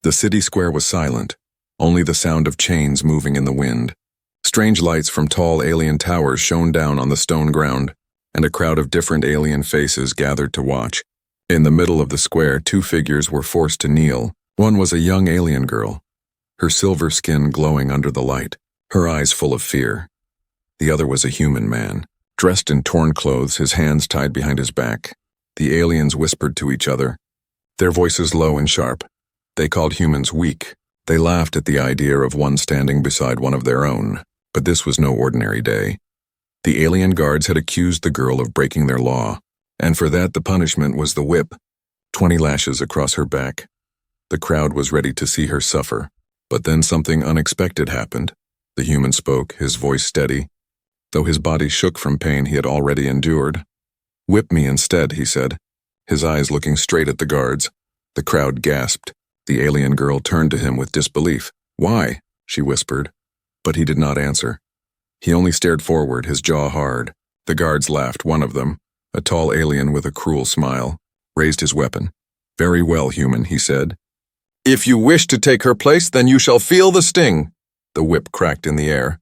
The city square was silent, only the sound of chains moving in the wind. Strange lights from tall alien towers shone down on the stone ground, and a crowd of different alien faces gathered to watch. In the middle of the square, two figures were forced to kneel. One was a young alien girl, her silver skin glowing under the light, her eyes full of fear. The other was a human man, dressed in torn clothes, his hands tied behind his back. The aliens whispered to each other, their voices low and sharp. They called humans weak. They laughed at the idea of one standing beside one of their own. But this was no ordinary day. The alien guards had accused the girl of breaking their law, and for that the punishment was the whip, 20 lashes across her back. The crowd was ready to see her suffer, but then something unexpected happened. The human spoke, his voice steady, though his body shook from pain he had already endured. "Whip me instead," he said, his eyes looking straight at the guards. The crowd gasped. The alien girl turned to him with disbelief. "Why?" she whispered. But he did not answer. He only stared forward, his jaw hard. The guards laughed. One of them, a tall alien with a cruel smile, raised his weapon. "Very well, human," he said. "If you wish to take her place, then you shall feel the sting." The whip cracked in the air,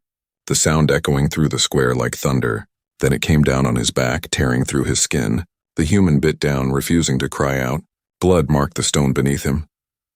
the sound echoing through the square like thunder. Then it came down on his back, tearing through his skin. The human bit down, refusing to cry out. Blood marked the stone beneath him.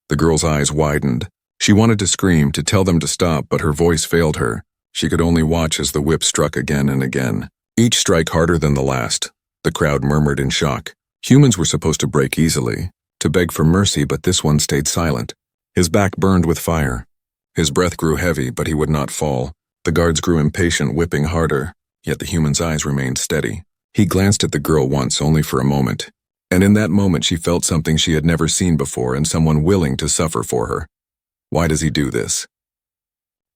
The girl's eyes widened. She wanted to scream, to tell them to stop, but her voice failed her. She could only watch as the whip struck again and again, each strike harder than the last. The crowd murmured in shock. Humans were supposed to break easily, to beg for mercy, but this one stayed silent. His back burned with fire. His breath grew heavy, but he would not fall. The guards grew impatient, whipping harder, yet the human's eyes remained steady. He glanced at the girl once, only for a moment, and in that moment she felt something she had never seen before and someone willing to suffer for her. Why does he do this?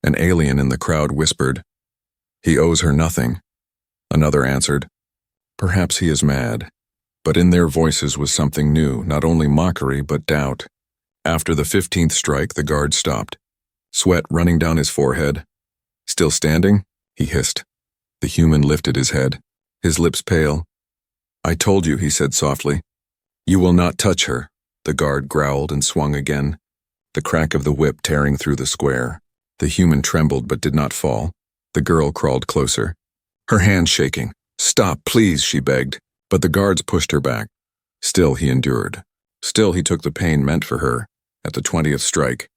An alien in the crowd whispered, "He owes her nothing." Another answered, "Perhaps he is mad." But in their voices was something new, not only mockery but doubt. After the 15th strike, the guard stopped, sweat running down his forehead. "Still standing?" he hissed. The human lifted his head, his lips pale. "I told you," he said softly. "You will not touch her." The guard growled and swung again, the crack of the whip tearing through the square. The human trembled but did not fall. The girl crawled closer, her hands shaking. "Stop, please," she begged, but the guards pushed her back. Still he endured. Still he took the pain meant for her. At the 20th strike,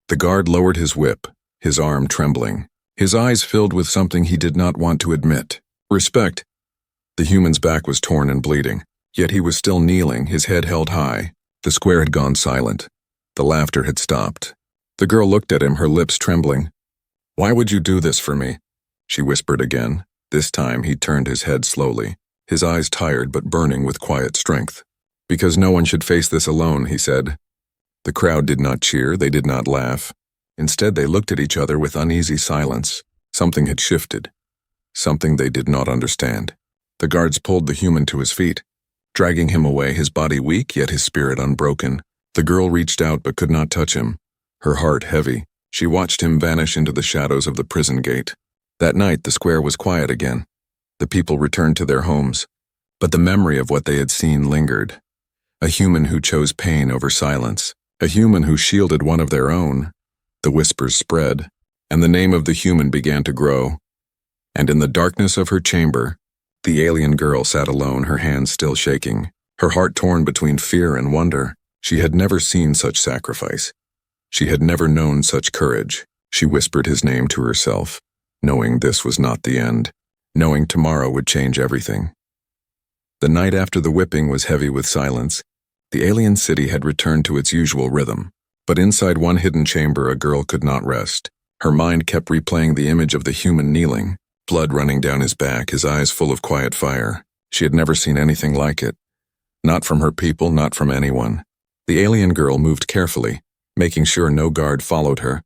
the guard lowered his whip, his arm trembling, his eyes filled with something he did not want to admit. Respect. The human's back was torn and bleeding, yet he was still kneeling, his head held high. The square had gone silent. The laughter had stopped. The girl looked at him, her lips trembling. "Why would you do this for me?" she whispered again. This time he turned his head slowly, his eyes tired but burning with quiet strength. "Because no one should face this alone," he said. The crowd did not cheer, they did not laugh. Instead they looked at each other with uneasy silence. Something had shifted, something they did not understand. The guards pulled the human to his feet, dragging him away, his body weak yet his spirit unbroken. The girl reached out but could not touch him, her heart heavy. She watched him vanish into the shadows of the prison gate. That night the square was quiet again. The people returned to their homes, but the memory of what they had seen lingered. A human who chose pain over silence, a human who shielded one of their own. The whispers spread, and the name of the human began to grow. And in the darkness of her chamber, the alien girl sat alone, her hands still shaking, her heart torn between fear and wonder. She had never seen such sacrifice. She had never known such courage. She whispered his name to herself, knowing this was not the end, knowing tomorrow would change everything. The night after the whipping was heavy with silence. The alien city had returned to its usual rhythm, but inside one hidden chamber a girl could not rest. Her mind kept replaying the image of the human kneeling, blood running down his back, his eyes full of quiet fire. She had never seen anything like it. Not from her people, not from anyone. The alien girl moved carefully, making sure no guard followed her.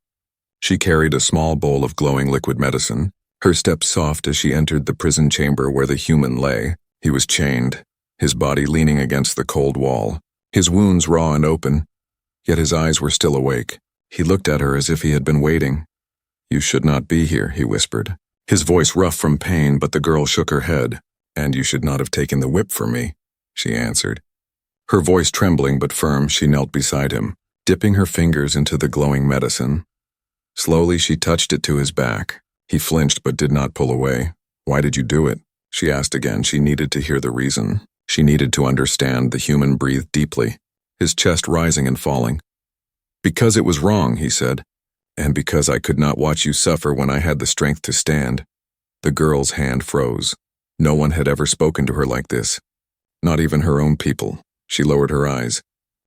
She carried a small bowl of glowing liquid medicine, her steps soft as she entered the prison chamber where the human lay. He was chained, his body leaning against the cold wall, his wounds raw and open, yet his eyes were still awake. He looked at her as if he had been waiting. "You should not be here," he whispered, his voice rough from pain, but the girl shook her head. "And you should not have taken the whip from me," she answered. Her voice trembling but firm, she knelt beside him, dipping her fingers into the glowing medicine. Slowly she touched it to his back. He flinched but did not pull away. "Why did you do it?" she asked again. She needed to hear the reason. She needed to understand. The human breathed deeply, his chest rising and falling. "Because it was wrong," he said, "and because I could not watch you suffer when I had the strength to stand." The girl's hand froze. No one had ever spoken to her like this. Not even her own people. She lowered her eyes,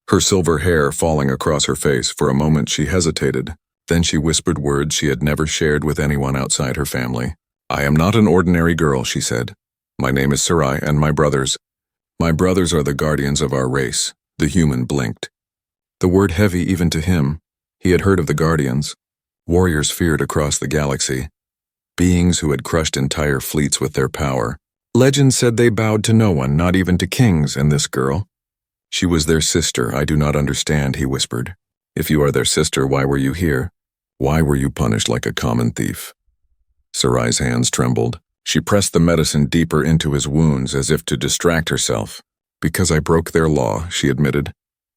her silver hair falling across her face. For a moment she hesitated. Then she whispered words she had never shared with anyone outside her family. "I am not an ordinary girl," she said. "My name is Sarai, and my brothers are the guardians of our race." The human blinked. The word heavy even to him. He had heard of the guardians, warriors feared across the galaxy, beings who had crushed entire fleets with their power. Legend said they bowed to no one, not even to kings, and this girl? She was their sister. "I do not understand," he whispered. "If you are their sister, why were you here? Why were you punished like a common thief?" Sarai's hands trembled. She pressed the medicine deeper into his wounds as if to distract herself. "Because I broke their law," she admitted.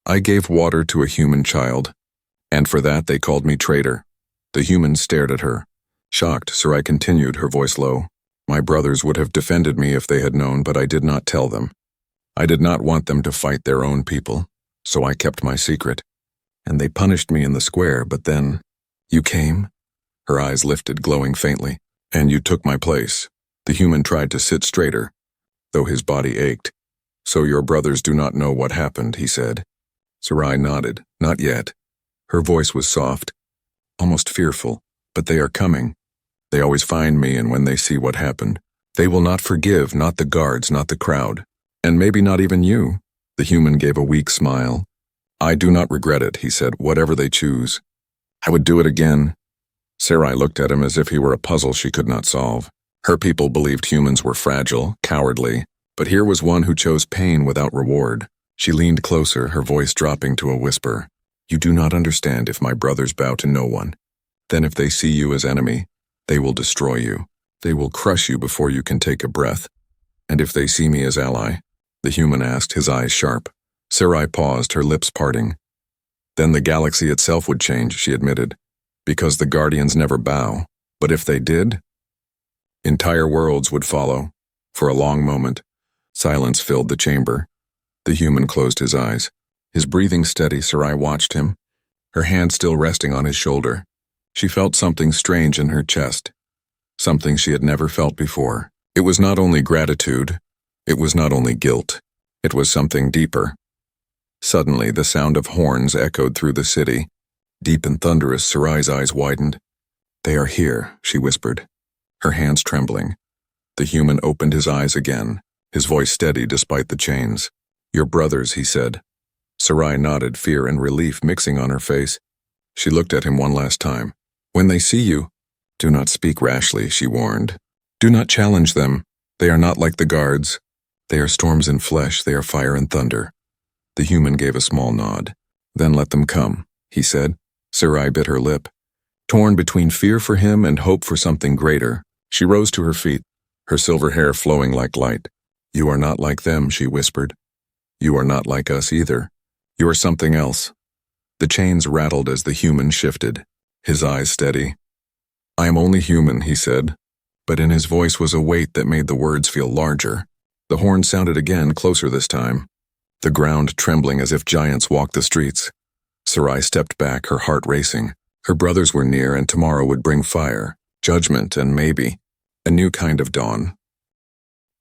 "I gave water to a human child, and for that they called me traitor." The human stared at her. Shocked, Sarai continued, her voice low. "My brothers would have defended me if they had known, but I did not tell them. I did not want them to fight their own people, so I kept my secret. And they punished me in the square, but then... You came?" Her eyes lifted, glowing faintly. "And you took my place." The human tried to sit straighter, though his body ached. "So your brothers do not know what happened," he said. Sarai nodded. "Not yet." Her voice was soft, almost fearful. "But they are coming. They always find me, and when they see what happened, they will not forgive, not the guards, not the crowd. And maybe not even you." The human gave a weak smile. "I do not regret it," he said, "whatever they choose. I would do it again." Sarai looked at him as if he were a puzzle she could not solve. Her people believed humans were fragile, cowardly, but here was one who chose pain without reward. She leaned closer, her voice dropping to a whisper. "You do not understand. If my brothers bow to no one, then if they see you as enemy, they will destroy you. They will crush you before you can take a breath. And if they see me as ally?" The human asked, his eyes sharp. Sarai paused, her lips parting. "Then the galaxy itself would change," she admitted, "because the guardians never bow. But if they did, entire worlds would follow." For a long moment, silence filled the chamber. The human closed his eyes. His breathing steady, Sarai watched him, her hand still resting on his shoulder. She felt something strange in her chest, something she had never felt before. It was not only gratitude, it was not only guilt, it was something deeper. Suddenly, the sound of horns echoed through the city. Deep and thunderous, Sarai's eyes widened. "They are here," she whispered, her hands trembling. The human opened his eyes again, his voice steady despite the chains. "Your brothers," he said. Sarai nodded, fear and relief mixing on her face. She looked at him one last time. "When they see you, do not speak rashly," she warned. "Do not challenge them. They are not like the guards. They are storms in flesh, they are fire and thunder." The human gave a small nod. "Then let them come," he said. Sarai bit her lip. Torn between fear for him and hope for something greater, she rose to her feet, her silver hair flowing like light. "You are not like them," she whispered. "You are not like us either. You are something else." The chains rattled as the human shifted, his eyes steady. "I am only human," he said, but in his voice was a weight that made the words feel larger. The horn sounded again, closer this time, the ground trembling as if giants walked the streets. Sarai stepped back, her heart racing. Her brothers were near, and tomorrow would bring fire, judgment, and maybe a new kind of dawn.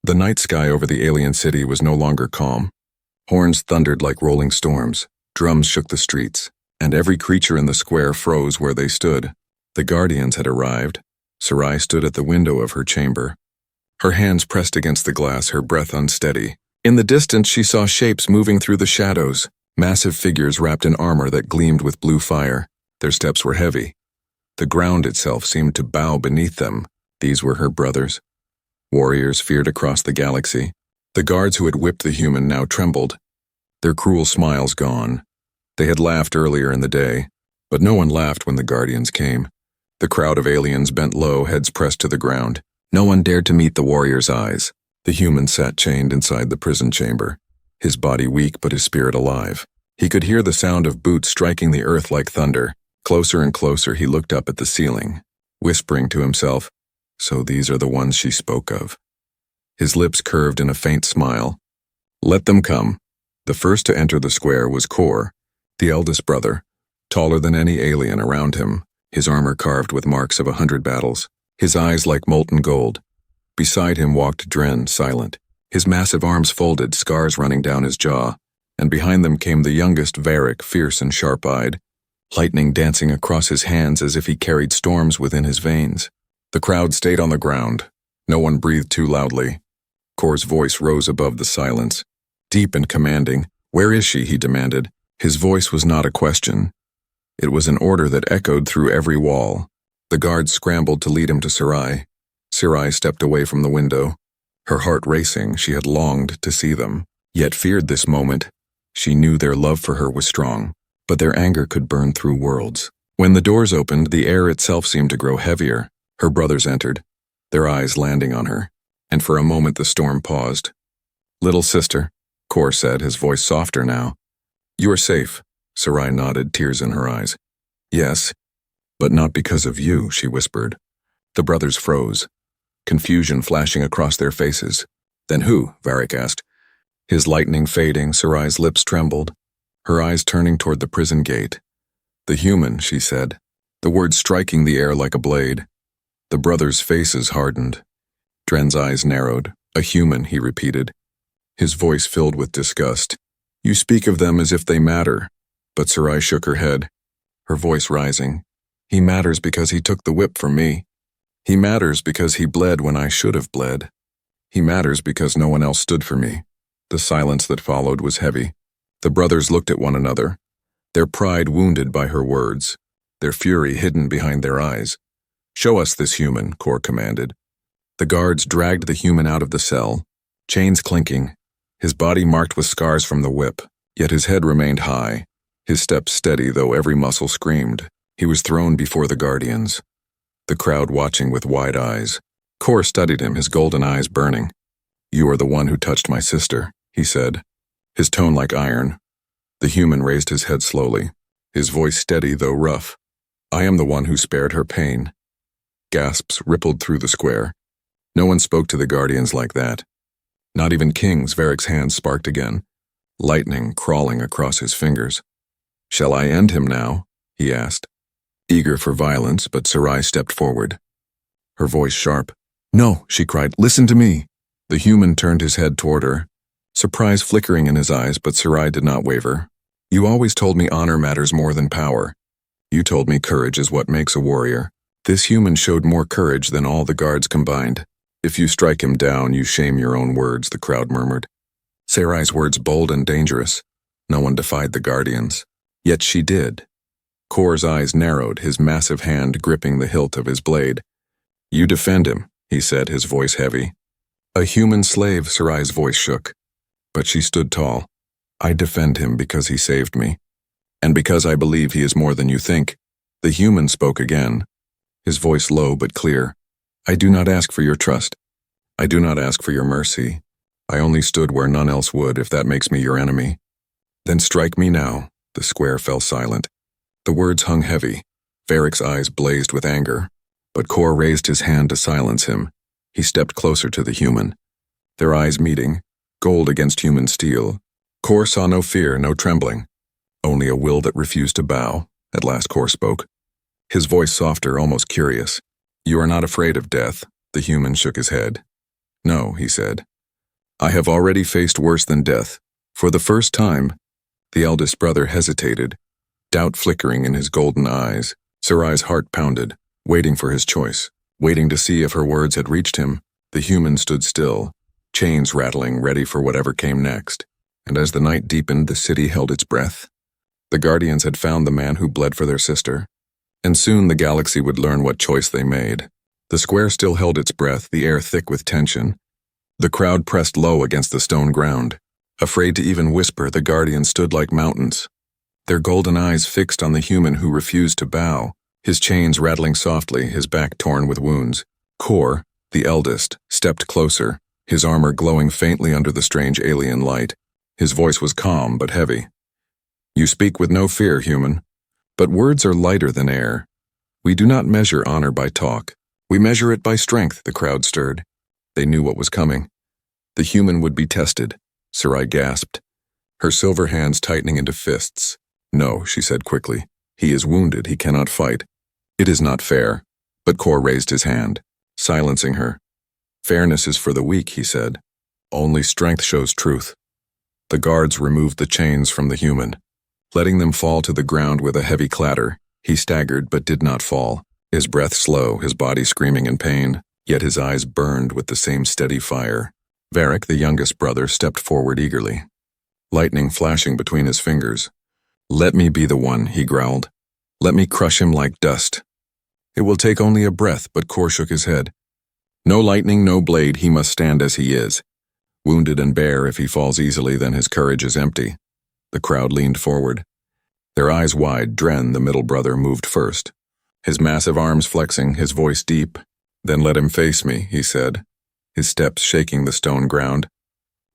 The night sky over the alien city was no longer calm. Horns thundered like rolling storms, drums shook the streets, and every creature in the square froze where they stood. The guardians had arrived. Sarai stood at the window of her chamber, her hands pressed against the glass, her breath unsteady. In the distance she saw shapes moving through the shadows, massive figures wrapped in armor that gleamed with blue fire. Their steps were heavy. The ground itself seemed to bow beneath them. These were her brothers, warriors feared across the galaxy. The guards who had whipped the human now trembled, their cruel smiles gone. They had laughed earlier in the day, but no one laughed when the guardians came. The crowd of aliens bent low, heads pressed to the ground. No one dared to meet the warrior's eyes. The human sat chained inside the prison chamber, his body weak but his spirit alive. He could hear the sound of boots striking the earth like thunder. Closer and closer he looked up at the ceiling, whispering to himself, "So these are the ones she spoke of." His lips curved in a faint smile. Let them come. The first to enter the square was Kor, the eldest brother, taller than any alien around him, his armor carved with marks of 100 battles, his eyes like molten gold. Beside him walked Dren, silent, his massive arms folded, scars running down his jaw, and behind them came the youngest Varric, fierce and sharp-eyed, lightning dancing across his hands as if he carried storms within his veins. The crowd stayed on the ground. No one breathed too loudly. Kor's voice rose above the silence, deep and commanding. "Where is she?" he demanded. His voice was not a question. It was an order that echoed through every wall. The guards scrambled to lead him to Sarai. Sarai stepped away from the window. Her heart racing, she had longed to see them, yet feared this moment. She knew their love for her was strong, but their anger could burn through worlds. When the doors opened, the air itself seemed to grow heavier. Her brothers entered, their eyes landing on her, and for a moment the storm paused. "Little sister," Kor said, his voice softer now. "You are safe." Sarai nodded, tears in her eyes. "Yes, but not because of you," she whispered. The brothers froze, confusion flashing across their faces. "Then who?" Varric asked. His lightning fading, Sarai's lips trembled, her eyes turning toward the prison gate. "The human," she said, the words striking the air like a blade. The brothers' faces hardened. Dren's eyes narrowed. "A human," he repeated, his voice filled with disgust. "You speak of them as if they matter." But Sarai shook her head, her voice rising. "He matters because he took the whip from me. He matters because he bled when I should have bled. He matters because no one else stood for me." The silence that followed was heavy. The brothers looked at one another, their pride wounded by her words, their fury hidden behind their eyes. "Show us this human," Kor commanded. The guards dragged the human out of the cell, chains clinking, his body marked with scars from the whip, yet his head remained high, his steps steady though every muscle screamed. He was thrown before the guardians, the crowd watching with wide eyes. Kor studied him, his golden eyes burning. "You are the one who touched my sister," he said, his tone like iron. The human raised his head slowly, his voice steady though rough. "I am the one who spared her pain." Gasps rippled through the square. No one spoke to the guardians like that. Not even King's. Varric's hands sparked again, lightning crawling across his fingers. "Shall I end him now?" he asked, eager for violence, but Sarai stepped forward, her voice sharp. "No," she cried, "listen to me." The human turned his head toward her, surprise flickering in his eyes, but Sarai did not waver. "You always told me honor matters more than power. You told me courage is what makes a warrior. This human showed more courage than all the guards combined. If you strike him down, you shame your own words," the crowd murmured. Sarai's words bold and dangerous. No one defied the guardians. Yet she did. Kor's eyes narrowed, his massive hand gripping the hilt of his blade. "You defend him," he said, his voice heavy. "A human slave," Sarai's voice shook. But she stood tall. "I defend him because he saved me. And because I believe he is more than you think." The human spoke again, his voice low but clear. "I do not ask for your trust. I do not ask for your mercy. I only stood where none else would, if that makes me your enemy." "Then strike me now." The square fell silent. The words hung heavy. Varric's eyes blazed with anger, but Kor raised his hand to silence him. He stepped closer to the human, their eyes meeting, gold against human steel. Kor saw no fear, no trembling, only a will that refused to bow. At last Kor spoke, his voice softer, almost curious. "You are not afraid of death?" The human shook his head. "No," he said. "I have already faced worse than death. For the first time." The eldest brother hesitated, doubt flickering in his golden eyes. Sarai's heart pounded, waiting for his choice, waiting to see if her words had reached him. The human stood still, chains rattling, ready for whatever came next. And as the night deepened, the city held its breath. The guardians had found the man who bled for their sister, and soon the galaxy would learn what choice they made. The square still held its breath, the air thick with tension. The crowd pressed low against the stone ground. Afraid to even whisper, the guardians stood like mountains, their golden eyes fixed on the human who refused to bow, his chains rattling softly, his back torn with wounds. Kor, the eldest, stepped closer, his armor glowing faintly under the strange alien light. His voice was calm but heavy. You speak with no fear, human. But words are lighter than air. We do not measure honor by talk. We measure it by strength, the crowd stirred. They knew what was coming. The human would be tested. Sarai gasped, her silver hands tightening into fists. No, she said quickly. He is wounded, he cannot fight. It is not fair. But Kor raised his hand, silencing her. Fairness is for the weak, he said. Only strength shows truth. The guards removed the chains from the human, letting them fall to the ground with a heavy clatter. He staggered but did not fall, his breath slow, his body screaming in pain, yet his eyes burned with the same steady fire. Varric, the youngest brother, stepped forward eagerly, lightning flashing between his fingers. Let me be the one, he growled. Let me crush him like dust. It will take only a breath, but Kor shook his head. No lightning, no blade, he must stand as he is. Wounded and bare, if he falls easily, then his courage is empty. The crowd leaned forward. Their eyes wide, Dren, the middle brother, moved first. His massive arms flexing, his voice deep. Then let him face me, he said, his steps shaking the stone ground.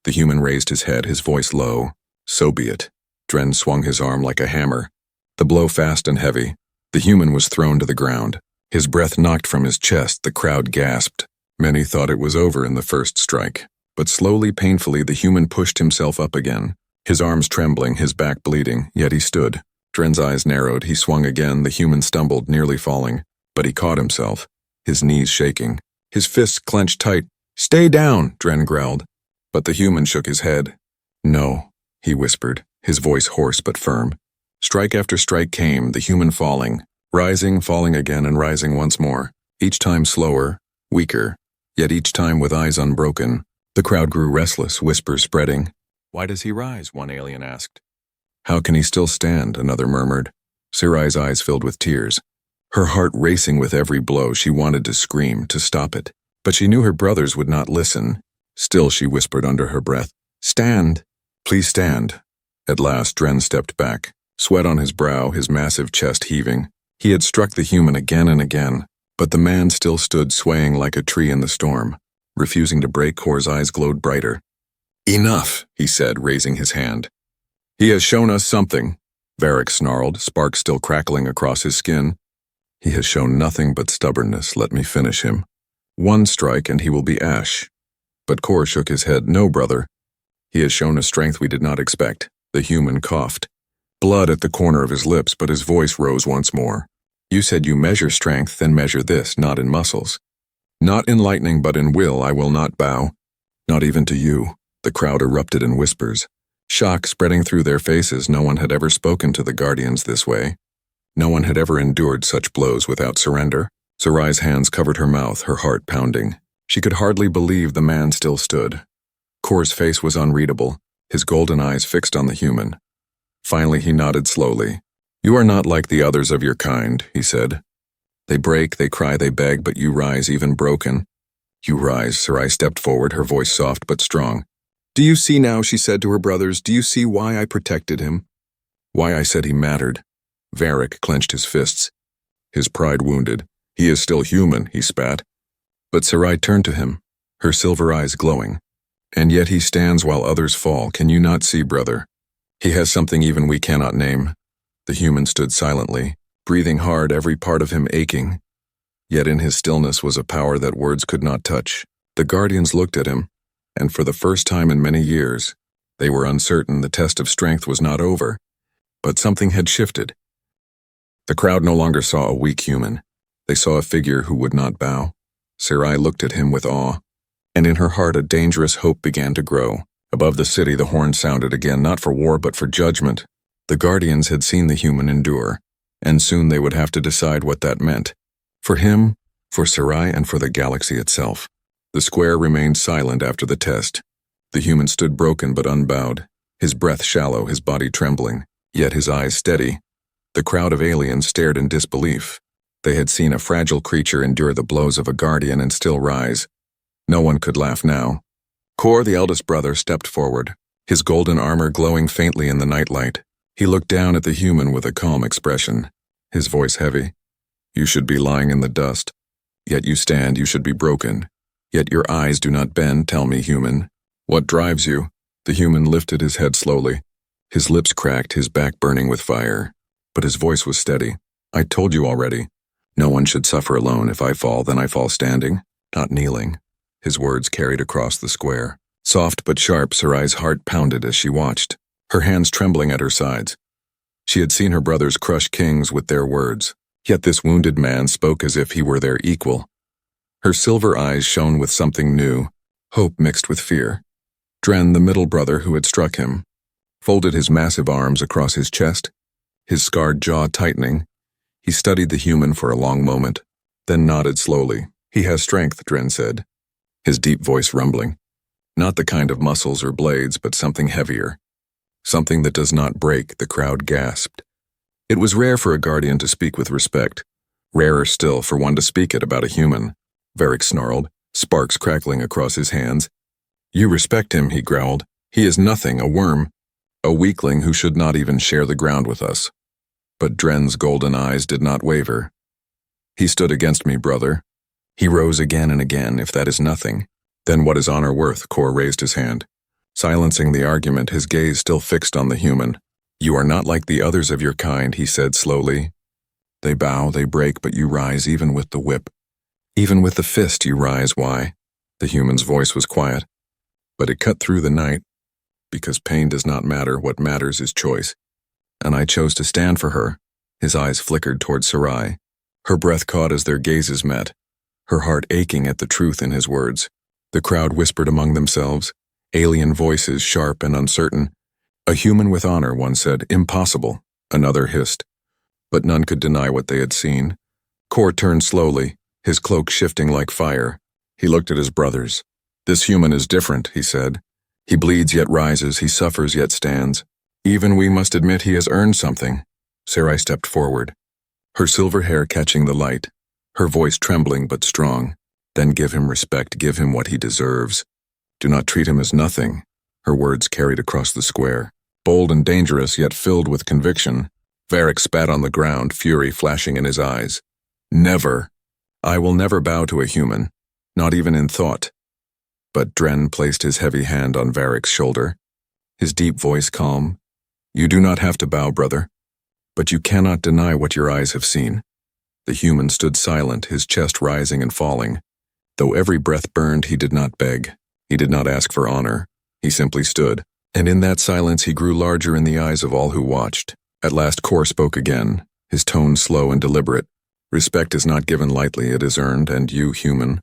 The human raised his head, his voice low. So be it. Dren swung his arm like a hammer. The blow fast and heavy. The human was thrown to the ground. His breath knocked from his chest, the crowd gasped. Many thought it was over in the first strike. But slowly, painfully, the human pushed himself up again. His arms trembling, his back bleeding, yet he stood. Dren's eyes narrowed, he swung again, the human stumbled, nearly falling. But he caught himself, his knees shaking. His fists clenched tight. Stay down, Dren growled. But the human shook his head. No, he whispered, his voice hoarse but firm. Strike after strike came, the human falling, rising, falling again, and rising once more, each time slower, weaker, yet each time with eyes unbroken. The crowd grew restless, whispers spreading. Why does he rise? One alien asked. How can he still stand? Another murmured. Sarai's eyes filled with tears. Her heart racing with every blow, she wanted to scream, to stop it. But she knew her brothers would not listen. Still she whispered under her breath, Stand! Please stand. At last Dren stepped back, sweat on his brow, his massive chest heaving. He had struck the human again and again, but the man still stood swaying like a tree in the storm. Refusing to break, Kor's eyes glowed brighter. Enough, he said, raising his hand. He has shown us something. Varric snarled, sparks still crackling across his skin. He has shown nothing but stubbornness, let me finish him. One strike and he will be ash. But Kor shook his head. No, brother. He has shown a strength we did not expect. The human coughed. Blood at the corner of his lips, but his voice rose once more. You said you measure strength, then measure this, not in muscles. Not in lightning, but in will, I will not bow. Not even to you. The crowd erupted in whispers. Shock spreading through their faces, no one had ever spoken to the guardians this way. No one had ever endured such blows without surrender. Sarai's hands covered her mouth, her heart pounding. She could hardly believe the man still stood. Kor's face was unreadable, his golden eyes fixed on the human. Finally he nodded slowly. You are not like the others of your kind, he said. They break, they cry, they beg, but you rise even broken. You rise, Sarai stepped forward, her voice soft but strong. Do you see now, she said to her brothers, do you see why I protected him? Why I said he mattered? Varric clenched his fists, his pride wounded. He is still human, he spat. But Sarai turned to him, her silver eyes glowing. And yet he stands while others fall, can you not see, brother? He has something even we cannot name. The human stood silently, breathing hard, every part of him aching. Yet in his stillness was a power that words could not touch. The guardians looked at him, and for the first time in many years, they were uncertain the test of strength was not over. But something had shifted. The crowd no longer saw a weak human. They saw a figure who would not bow. Sarai looked at him with awe, and in her heart a dangerous hope began to grow. Above the city the horn sounded again, not for war but for judgment. The guardians had seen the human endure, and soon they would have to decide what that meant. For him, for Sarai, and for the galaxy itself. The square remained silent after the test. The human stood broken but unbowed, his breath shallow, his body trembling, yet his eyes steady. The crowd of aliens stared in disbelief. They had seen a fragile creature endure the blows of a guardian and still rise. No one could laugh now. Kor, the eldest brother, stepped forward, his golden armor glowing faintly in the nightlight. He looked down at the human with a calm expression, his voice heavy. You should be lying in the dust. Yet you stand, you should be broken. Yet your eyes do not bend, tell me, human. What drives you? The human lifted his head slowly. His lips cracked, his back burning with fire. But his voice was steady. I told you already. No one should suffer alone. If I fall, then I fall standing, not kneeling. His words carried across the square. Soft but sharp, Sarai's heart pounded as she watched, her hands trembling at her sides. She had seen her brothers crush kings with their words, yet this wounded man spoke as if he were their equal. Her silver eyes shone with something new, hope mixed with fear. Dren, the middle brother who had struck him, folded his massive arms across his chest, his scarred jaw tightening. He studied the human for a long moment, then nodded slowly. He has strength, Dren said, his deep voice rumbling. Not the kind of muscles or blades, but something heavier. Something that does not break, the crowd gasped. It was rare for a guardian to speak with respect. Rarer still for one to speak it about a human. Varric snarled, sparks crackling across his hands. You respect him, he growled. He is nothing, a worm. A weakling who should not even share the ground with us. But Dren's golden eyes did not waver. He stood against me, brother. He rose again and again. If that is nothing, then what is honor worth? Kor raised his hand, silencing the argument, his gaze still fixed on the human. You are not like the others of your kind, he said slowly. They bow, they break, but you rise even with the whip. Even with the fist you rise. Why? The human's voice was quiet, but it cut through the night. Because pain does not matter, what matters is choice. And I chose to stand for her. His eyes flickered toward Sarai. Her breath caught as their gazes met, her heart aching at the truth in his words. The crowd whispered among themselves, alien voices sharp and uncertain. A human with honor, one said. Impossible, another hissed. But none could deny what they had seen. Kor turned slowly, his cloak shifting like fire. He looked at his brothers. This human is different, he said. He bleeds yet rises, he suffers yet stands. Even we must admit he has earned something. Sarai stepped forward, her silver hair catching the light, her voice trembling but strong. Then give him respect, give him what he deserves. Do not treat him as nothing. Her words carried across the square, bold and dangerous yet filled with conviction. Varric spat on the ground, fury flashing in his eyes. Never. I will never bow to a human, not even in thought. But Dren placed his heavy hand on Varric's shoulder, his deep voice calm. You do not have to bow, brother, but you cannot deny what your eyes have seen. The human stood silent, his chest rising and falling. Though every breath burned, he did not beg. He did not ask for honor. He simply stood, and in that silence he grew larger in the eyes of all who watched. At last Kor spoke again, his tone slow and deliberate. Respect is not given lightly, it is earned, and you, human,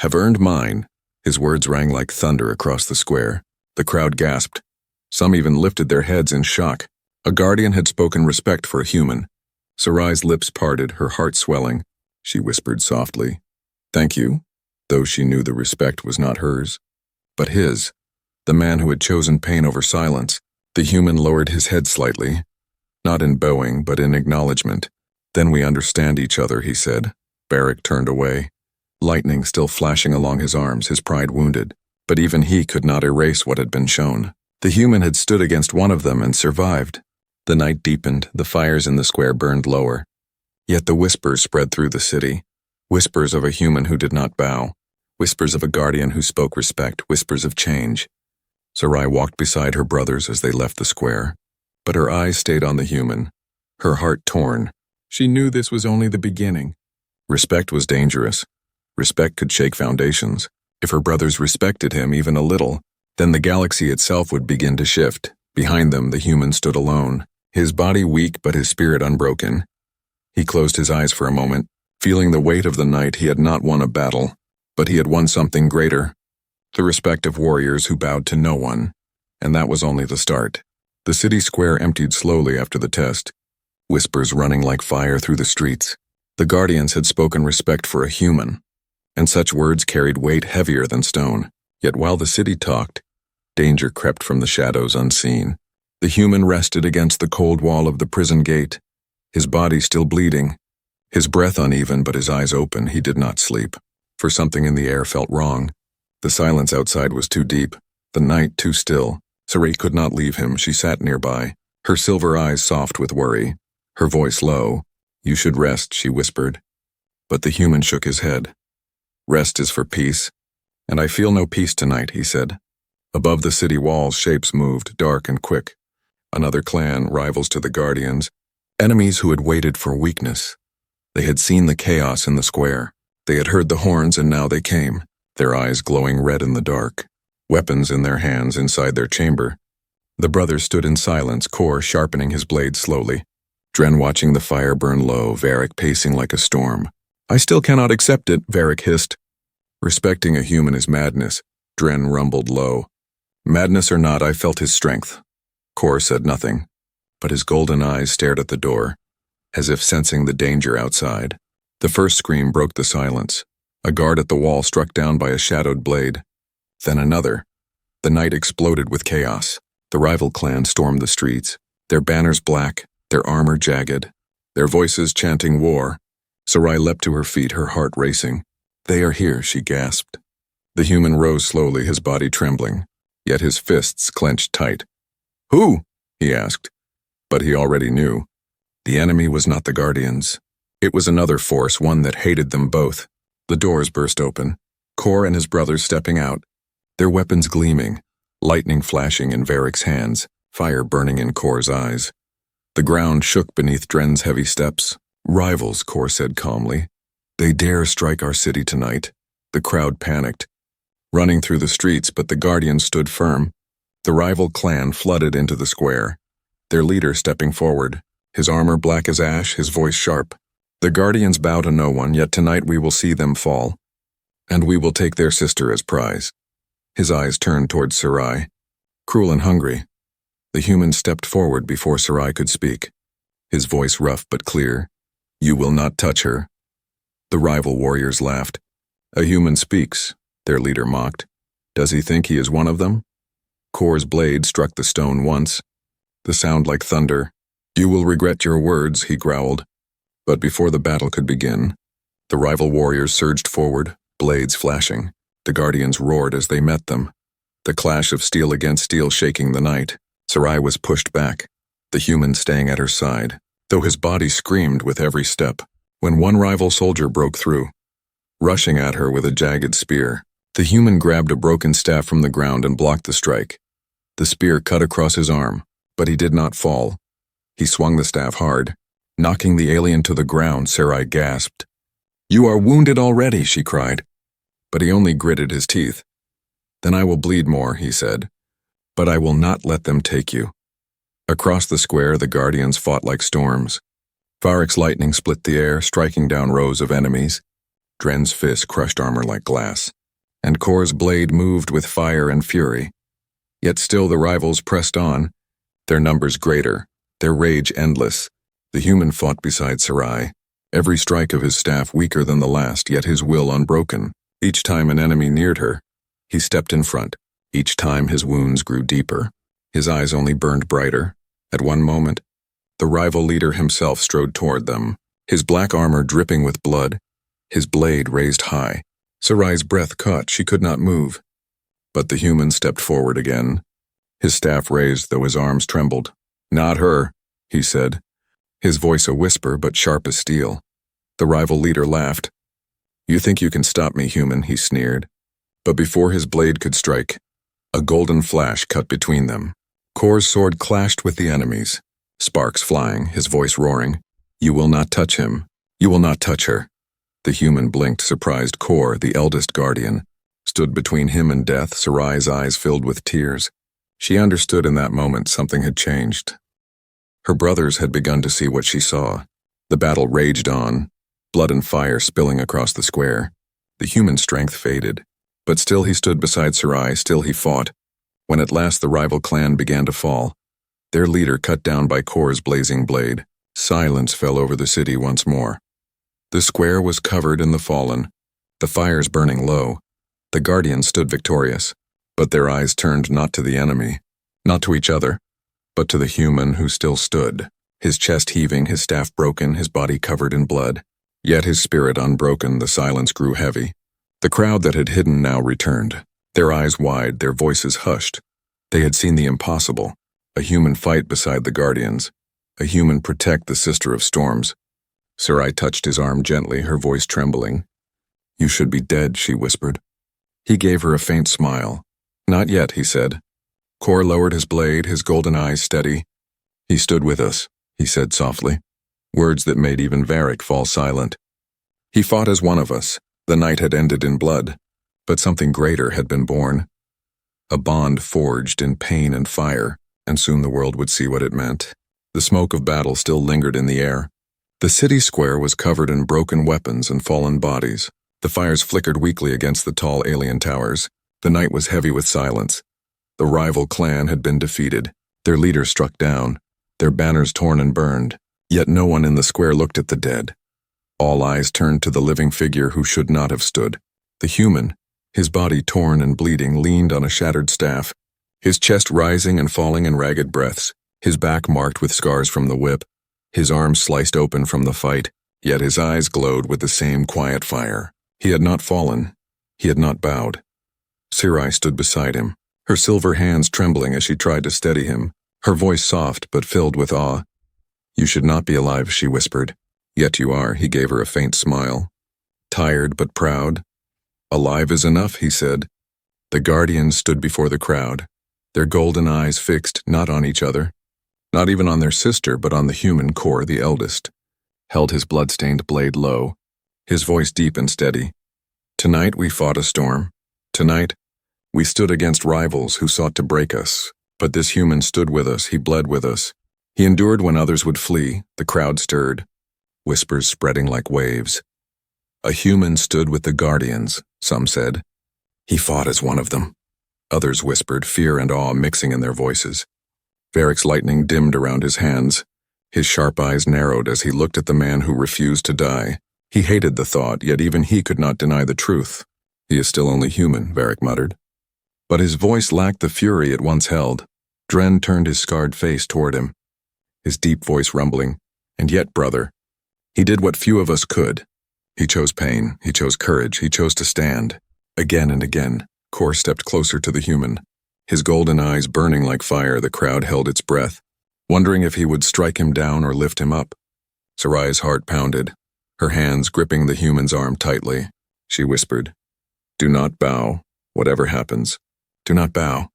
have earned mine. His words rang like thunder across the square. The crowd gasped. Some even lifted their heads in shock. A guardian had spoken respect for a human. Sarai's lips parted, her heart swelling. She whispered softly, Thank you, though she knew the respect was not hers, but his, the man who had chosen pain over silence. The human lowered his head slightly, not in bowing, but in acknowledgement. Then we understand each other, he said. Varric turned away, lightning still flashing along his arms, his pride wounded. But even he could not erase what had been shown. The human had stood against one of them and survived. The night deepened, the fires in the square burned lower. Yet the whispers spread through the city. Whispers of a human who did not bow. Whispers of a guardian who spoke respect. Whispers of change. Sarai walked beside her brothers as they left the square. But her eyes stayed on the human, her heart torn. She knew this was only the beginning. Respect was dangerous. Respect could shake foundations. If her brothers respected him even a little, then the galaxy itself would begin to shift. Behind them, the human stood alone, his body weak but his spirit unbroken. He closed his eyes for a moment, feeling the weight of the night. He had not won a battle, but he had won something greater. The respect of warriors who bowed to no one. And that was only the start. The city square emptied slowly after the test, whispers running like fire through the streets. The guardians had spoken respect for a human, and such words carried weight heavier than stone. Yet while the city talked, danger crept from the shadows unseen. The human rested against the cold wall of the prison gate, his body still bleeding, his breath uneven but his eyes open. He did not sleep, for something in the air felt wrong. The silence outside was too deep, the night too still. Sarai could not leave him. She sat nearby, her silver eyes soft with worry, her voice low. You should rest, she whispered. But the human shook his head. Rest is for peace, and I feel no peace tonight, he said. Above the city walls, shapes moved, dark and quick. Another clan, rivals to the Guardians, enemies who had waited for weakness. They had seen the chaos in the square. They had heard the horns, and now they came, their eyes glowing red in the dark, weapons in their hands inside their chamber. The brothers stood in silence, Kor sharpening his blade slowly, Dren watching the fire burn low, Varric pacing like a storm. "I still cannot accept it," Varric hissed. "Respecting a human is madness," Dren rumbled low. "Madness or not, I felt his strength." Kor said nothing, but his golden eyes stared at the door, as if sensing the danger outside. The first scream broke the silence. A guard at the wall struck down by a shadowed blade. Then another. The night exploded with chaos. The rival clan stormed the streets, their banners black, their armor jagged, their voices chanting war. Sarai leapt to her feet, her heart racing. "They are here," she gasped. The human rose slowly, his body trembling, yet his fists clenched tight. "Who?" he asked. But he already knew. The enemy was not the Guardians. It was another force, one that hated them both. The doors burst open, Kor and his brothers stepping out, their weapons gleaming, lightning flashing in Varric's hands, fire burning in Kor's eyes. The ground shook beneath Dren's heavy steps. "Rivals," Kor said calmly. "They dare strike our city tonight." The crowd panicked, running through the streets, but the Guardians stood firm. The rival clan flooded into the square, their leader stepping forward, his armor black as ash, his voice sharp. "The Guardians bow to no one, yet tonight we will see them fall, and we will take their sister as prize." His eyes turned towards Sarai, cruel and hungry. The human stepped forward before Sarai could speak, his voice rough but clear. "You will not touch her." The rival warriors laughed. "A human speaks," their leader mocked. "Does he think he is one of them?" Kor's blade struck the stone once, the sound like thunder. "You will regret your words," he growled. But before the battle could begin, the rival warriors surged forward, blades flashing. The Guardians roared as they met them, the clash of steel against steel shaking the night. Sarai was pushed back, the human staying at her side, though his body screamed with every step, when one rival soldier broke through, rushing at her with a jagged spear. The human grabbed a broken staff from the ground and blocked the strike. The spear cut across his arm, but he did not fall. He swung the staff hard, knocking the alien to the ground. Sarai gasped. "You are wounded already," she cried. But he only gritted his teeth. "Then I will bleed more," he said. "But I will not let them take you." Across the square, the Guardians fought like storms. Varric's lightning split the air, striking down rows of enemies. Dren's fist crushed armor like glass, and Kor's blade moved with fire and fury. Yet still the rivals pressed on, their numbers greater, their rage endless. The human fought beside Sarai, every strike of his staff weaker than the last, yet his will unbroken. Each time an enemy neared her, he stepped in front. Each time his wounds grew deeper, his eyes only burned brighter. At one moment, the rival leader himself strode toward them, his black armor dripping with blood, his blade raised high. Sarai's breath caught, she could not move. But the human stepped forward again, his staff raised though his arms trembled. "Not her," he said, his voice a whisper but sharp as steel. The rival leader laughed. "You think you can stop me, human," he sneered. But before his blade could strike, a golden flash cut between them. Kor's sword clashed with the enemy's, sparks flying, his voice roaring. "You will not touch him. You will not touch her." The human blinked, surprised. Kor, the eldest Guardian, stood between him and death, Sarai's eyes filled with tears. She understood in that moment something had changed. Her brothers had begun to see what she saw. The battle raged on, blood and fire spilling across the square. The human strength faded, but still he stood beside Sarai, still he fought. When at last the rival clan began to fall, their leader cut down by Kor's blazing blade, silence fell over the city once more. The square was covered in the fallen, the fires burning low. The Guardians stood victorious, but their eyes turned not to the enemy, not to each other, but to the human who still stood, his chest heaving, his staff broken, his body covered in blood. Yet his spirit unbroken. The silence grew heavy. The crowd that had hidden now returned, their eyes wide, their voices hushed. They had seen the impossible, a human fight beside the Guardians, a human protect the sister of storms. Sarai touched his arm gently, her voice trembling. "You should be dead," she whispered. He gave her a faint smile. "Not yet," he said. Kor lowered his blade, his golden eyes steady. He stood with us, he said softly, words that made even Varric fall silent. He fought as one of us. The night had ended in blood, but something greater had been born. A bond forged in pain and fire, and soon the world would see what it meant. The smoke of battle still lingered in the air. The city square was covered in broken weapons and fallen bodies. The fires flickered weakly against the tall alien towers. The night was heavy with silence. The rival clan had been defeated, their leader struck down, their banners torn and burned. Yet no one in the square looked at the dead. All eyes turned to the living figure who should not have stood. The human, his body torn and bleeding, leaned on a shattered staff, his chest rising and falling in ragged breaths, his back marked with scars from the whip, his arms sliced open from the fight, yet his eyes glowed with the same quiet fire. He had not fallen. He had not bowed. Sarai stood beside him, her silver hands trembling as she tried to steady him, her voice soft but filled with awe. "You should not be alive," she whispered. "Yet you are," he gave her a faint smile. "Tired but proud." "Alive is enough," he said. The guardians stood before the crowd, their golden eyes fixed not on each other, not even on their sister, but on the human core, the eldest. Held his blood-stained blade low, his voice deep and steady. "Tonight we fought a storm. Tonight we stood against rivals who sought to break us. But this human stood with us, he bled with us. He endured when others would flee." The crowd stirred, whispers spreading like waves. "A human stood with the guardians," some said. "He fought as one of them." Others whispered, fear and awe mixing in their voices. Varric's lightning dimmed around his hands. His sharp eyes narrowed as he looked at the man who refused to die. He hated the thought, yet even he could not deny the truth. "He is still only human," Varric muttered. But his voice lacked the fury it once held. Dren turned his scarred face toward him, his deep voice rumbling. "And yet, brother, he did what few of us could. He chose pain, he chose courage, he chose to stand." Again and again, Kor stepped closer to the human. His golden eyes burning like fire, the crowd held its breath, wondering if he would strike him down or lift him up. Sarai's heart pounded, her hands gripping the human's arm tightly. She whispered, "Do not bow, whatever happens. Do not bow."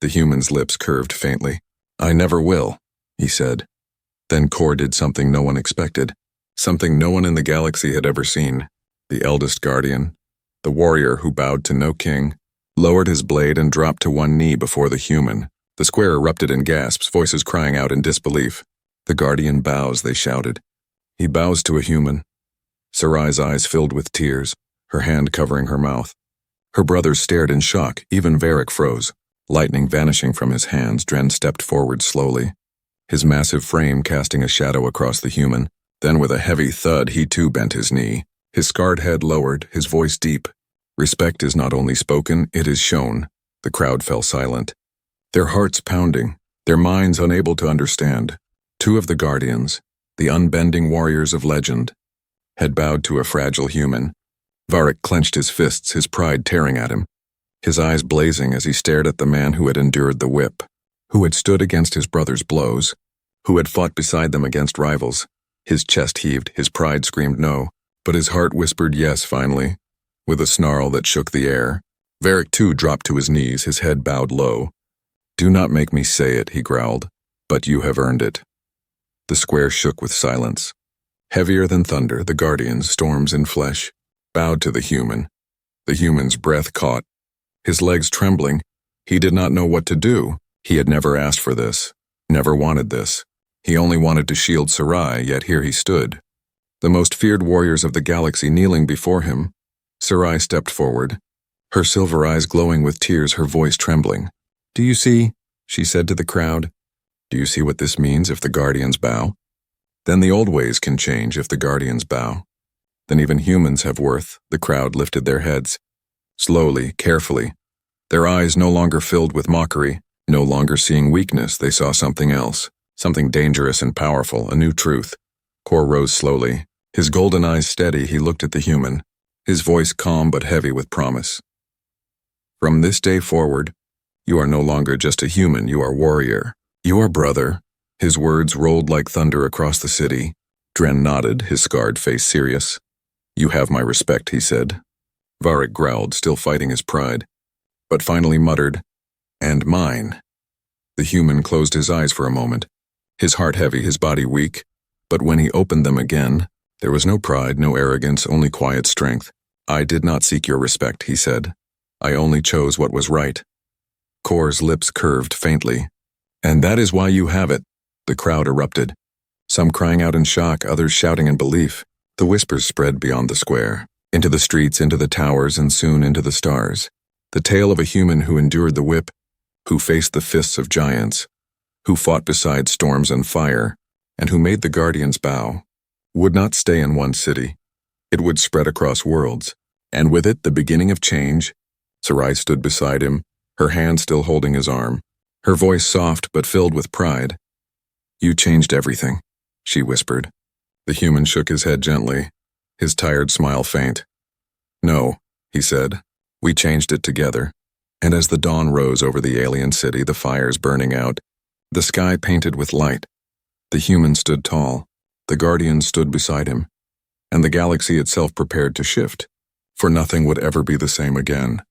The human's lips curved faintly. "I never will," he said. Then Kor did something no one expected, something no one in the galaxy had ever seen. The eldest guardian, the warrior who bowed to no king, lowered his blade and dropped to one knee before the human. The square erupted in gasps, voices crying out in disbelief. "The guardian bows," they shouted. "He bows to a human." Sarai's eyes filled with tears, her hand covering her mouth. Her brothers stared in shock, even Varric froze. Lightning vanishing from his hands, Dren stepped forward slowly, his massive frame casting a shadow across the human. Then with a heavy thud, he too bent his knee, his scarred head lowered, his voice deep. "Respect is not only spoken, it is shown." The crowd fell silent, their hearts pounding, their minds unable to understand. Two of the guardians, the unbending warriors of legend, had bowed to a fragile human. Varric clenched his fists, his pride tearing at him, his eyes blazing as he stared at the man who had endured the whip, who had stood against his brother's blows, who had fought beside them against rivals. His chest heaved, his pride screamed no, but his heart whispered yes finally, with a snarl that shook the air. Varric too dropped to his knees, his head bowed low. "Do not make me say it," he growled, "but you have earned it." The square shook with silence. Heavier than thunder, the guardians, storms in flesh, bowed to the human. The human's breath caught, his legs trembling. He did not know what to do. He had never asked for this, never wanted this. He only wanted to shield Sarai, yet here he stood, the most feared warriors of the galaxy kneeling before him. Sarai stepped forward, her silver eyes glowing with tears, her voice trembling. "Do you see?" she said to the crowd. "Do you see what this means if the guardians bow? Then the old ways can change if the guardians bow. Then even humans have worth." The crowd lifted their heads, slowly, carefully, their eyes no longer filled with mockery, no longer seeing weakness. They saw something else, something dangerous and powerful, a new truth. Kor rose slowly, his golden eyes steady. He looked at the human, his voice calm but heavy with promise. "From this day forward, you are no longer just a human, you are warrior. You are brother." His words rolled like thunder across the city. Dren nodded, his scarred face serious. "You have my respect," he said. Varric growled, still fighting his pride, but finally muttered, "And mine." The human closed his eyes for a moment, his heart heavy, his body weak. But when he opened them again, there was no pride, no arrogance, only quiet strength. "I did not seek your respect," he said. "I only chose what was right." Kor's lips curved faintly. "And that is why you have it." The crowd erupted, some crying out in shock, others shouting in belief. The whispers spread beyond the square, into the streets, into the towers, and soon into the stars. The tale of a human who endured the whip, who faced the fists of giants, who fought beside storms and fire, and who made the guardians bow, would not stay in one city. It would spread across worlds, and with it the beginning of change. Sarai stood beside him, her hand still holding his arm, her voice soft but filled with pride. "You changed everything," she whispered. The human shook his head gently, his tired smile faint. "No," he said, "we changed it together." And as the dawn rose over the alien city, the fires burning out, the sky painted with light, the human stood tall, the guardians stood beside him, and the galaxy itself prepared to shift, for nothing would ever be the same again.